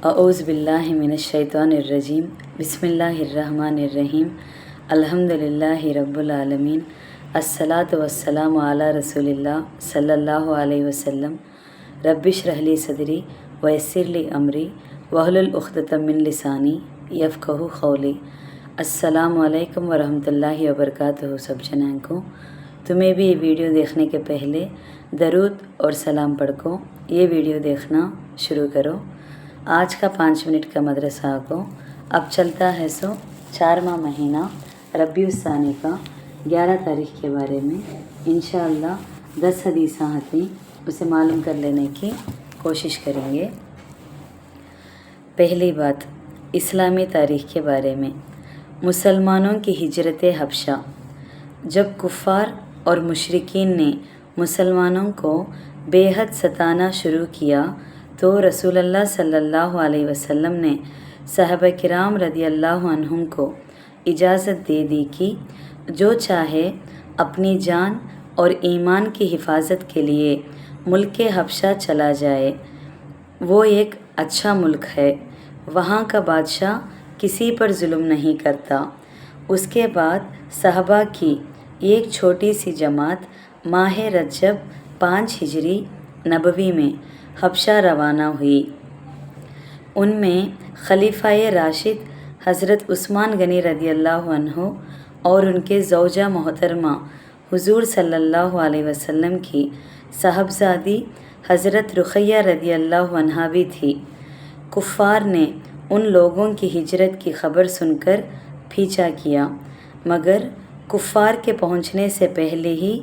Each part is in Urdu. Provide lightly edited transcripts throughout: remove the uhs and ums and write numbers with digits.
اعوذ باللہ من الشیطان الرجیم بسم اللہ الرحمن الرحیم الحمدللہ رب العالمین الصلاۃ والسلام علی رسول اللہ صلی اللہ علیہ وسلم رب اشرح لی صدری ویسر لی امری واحلل عقدۃ من لسانی یفقہوا قولی۔ السلام علیکم ورحمۃ اللہ وبرکاتہ۔ سب جنان کو تمہیں بھی یہ ویڈیو دیکھنے کے پہلے درود اور سلام پڑھ کو یہ ویڈیو دیکھنا شروع کرو۔ آج کا 5 منٹ کا مدرسہ کو اب چلتا ہے 4واں مہینہ ربیع الثانی کا 11 تاریخ کے بارے میں انشاءاللہ 10 حدیث آتی اسے معلوم کر لینے کی کوشش کریں گے۔ پہلی بات، اسلامی تاریخ کے بارے میں۔ مسلمانوں کی ہجرت حبشہ۔ جب کفار اور مشرکین نے مسلمانوں کو بے حد ستانا شروع کیا تو رسول اللہ صلی اللہ علیہ وسلم نے صحابہ کرام رضی اللہ عنہم کو اجازت دے دی کہ جو چاہے اپنی جان اور ایمان کی حفاظت کے لیے ملک حبشہ چلا جائے۔ وہ ایک اچھا ملک ہے، وہاں کا بادشاہ کسی پر ظلم نہیں کرتا۔ اس کے بعد صحابہ کی ایک چھوٹی سی جماعت ماہ رجب 5 ہجری نبوی میں حبشہ روانہ ہوئی۔ ان میں خلیفہ راشد حضرت عثمان غنی رضی اللہ عنہ اور ان کے زوجہ محترمہ حضور صلی اللہ علیہ وسلم کی صاحبزادی حضرت رقیہ رضی اللہ عنہا بھی تھی۔ کفار نے ان لوگوں کی ہجرت کی خبر سن کر پیچھا کیا، مگر کفار کے پہنچنے سے پہلے ہی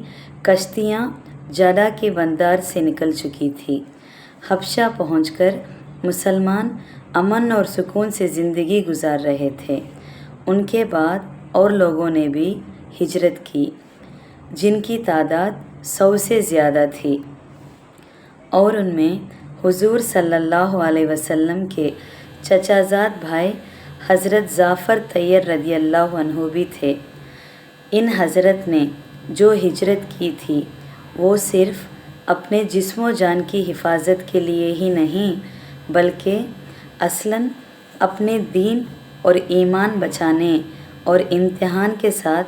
کشتیاں جدہ کے بندر سے نکل چکی تھی۔ حبشہ پہنچ کر مسلمان امن اور سکون سے زندگی گزار رہے تھے۔ ان کے بعد اور لوگوں نے بھی ہجرت کی جن کی تعداد 100 سے زیادہ تھی، اور ان میں حضور صلی اللہ علیہ وسلم کے چچا زاد بھائی حضرت جعفر طیار رضی اللہ عنہ بھی تھے۔ ان حضرت نے جو ہجرت کی تھی وہ صرف اپنے جسم و جان کی حفاظت کے لیے ہی نہیں بلکہ اصلاً اپنے دین اور ایمان بچانے اور امتحان کے ساتھ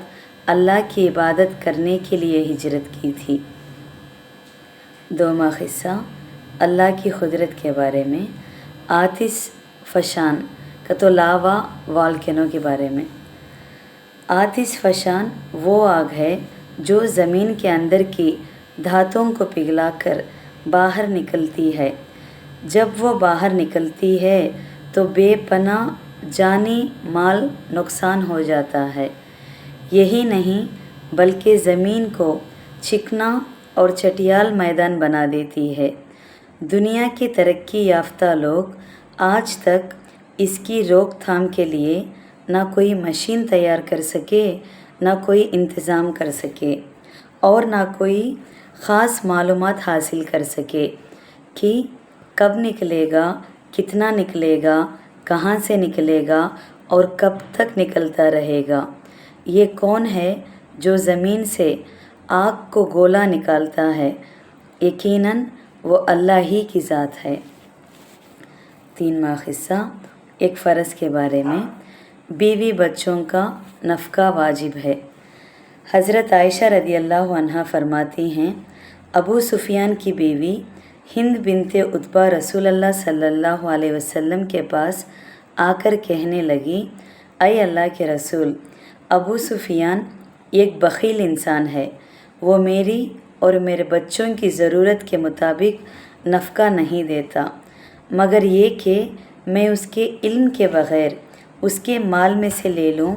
اللہ کی عبادت کرنے کے لیے ہجرت کی تھی۔ دوواں قصہ اللہ کی قدرت کے بارے میں۔ آتش فشان کا تو لاوا والکینو کے بارے میں۔ آتش فشان وہ آگ ہے جو زمین کے اندر کی دھاتوں کو پگھلا کر باہر نکلتی ہے۔ جب وہ باہر نکلتی ہے تو بے پناہ جانی مال نقصان ہو جاتا ہے۔ یہی نہیں بلکہ زمین کو چکنا اور چٹیال میدان بنا دیتی ہے۔ دنیا کے ترقی یافتہ لوگ آج تک اس کی روک تھام کے لیے نہ کوئی مشین تیار کر سکے، نہ کوئی انتظام کر سکے، اور نہ کوئی خاص معلومات حاصل کر سکے کہ کب نکلے گا، کتنا نکلے گا، کہاں سے نکلے گا اور کب تک نکلتا رہے گا۔ یہ کون ہے جو زمین سے آگ کو گولا نکالتا ہے؟ یقیناً وہ اللہ ہی کی ذات ہے۔ 3واں قصہ ایک فرض کے بارے میں۔ بیوی بچوں کا نفقہ واجب ہے۔ حضرت عائشہ رضی اللہ عنہا فرماتی ہیں، ابو سفیان کی بیوی ہند بنت عتبہ رسول اللہ صلی اللہ علیہ وسلم کے پاس آ کر کہنے لگی، اے اللہ کے رسول، ابو سفیان ایک بخیل انسان ہے، وہ میری اور میرے بچوں کی ضرورت کے مطابق نفقہ نہیں دیتا، مگر یہ کہ میں اس کے علم کے بغیر اس کے مال میں سے لے لوں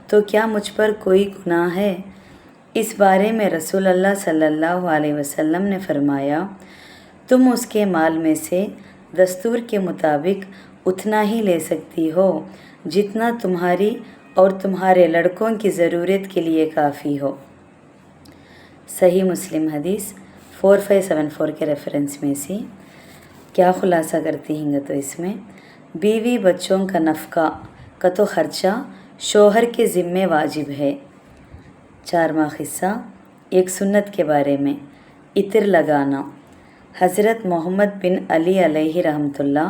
تو کیا مجھ پر کوئی گناہ ہے؟ اس بارے میں رسول اللہ صلی اللہ علیہ وسلم نے فرمایا، تم اس کے مال میں سے دستور کے مطابق اتنا ہی لے سکتی ہو جتنا تمہاری اور تمہارے لڑکوں کی ضرورت کے لیے کافی ہو۔ صحیح مسلم حدیث 4574 کے ریفرنس میں سے کیا خلاصہ کرتی ہیں گے تو اس میں بیوی بچوں کا نفقہ کا تو خرچہ شوہر کے ذمے واجب ہے۔ 4واں قصہ ایک سنت کے بارے میں۔ عطر لگانا۔ حضرت محمد بن علی علیہ رحمۃ اللہ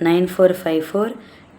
9454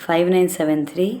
5973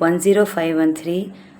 10513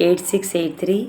8683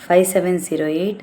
5708